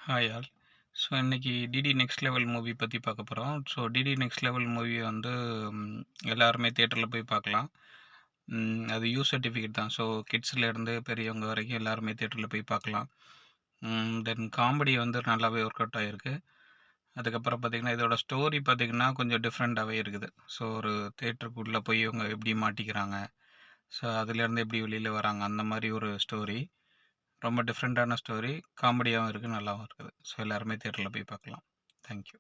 Hi all. So இன்னைக்கு DD Next Level movie பற்றி பார்க்க போகிறோம். ஸோ டிடி நெக்ஸ்ட் லெவல் மூவி வந்து ம், எல்லாருமே தேட்டரில் போய் பார்க்கலாம். அது யூ சர்டிஃபிகேட் தான். ஸோ கிட்ஸ்லேருந்து பெரியவங்க வரைக்கும் எல்லாருமே தேட்டரில் போய் பார்க்கலாம். தென் காமெடி வந்து நல்லாவே ஒர்க் அவுட் ஆகிருக்கு. அதுக்கப்புறம் பார்த்திங்கன்னா இதோட ஸ்டோரி பார்த்திங்கன்னா கொஞ்சம் டிஃப்ரெண்ட்டாகவே இருக்குது. ஸோ ஒரு தேட்டருக்குள்ளே போய் இவங்க எப்படி மாட்டிக்கிறாங்க, ஸோ அதுலேருந்து எப்படி வெளியில் வராங்க, அந்த மாதிரி ஒரு ஸ்டோரி. ரொம்ப டிஃப்ரெண்ட்டான ஸ்டோரி, காமெடியாகவும் இருக்குது, நல்லாவும் இருக்குது. ஸோ எல்லாருமே தியேட்டரில் போய் பார்க்கலாம். தேங்க்யூ.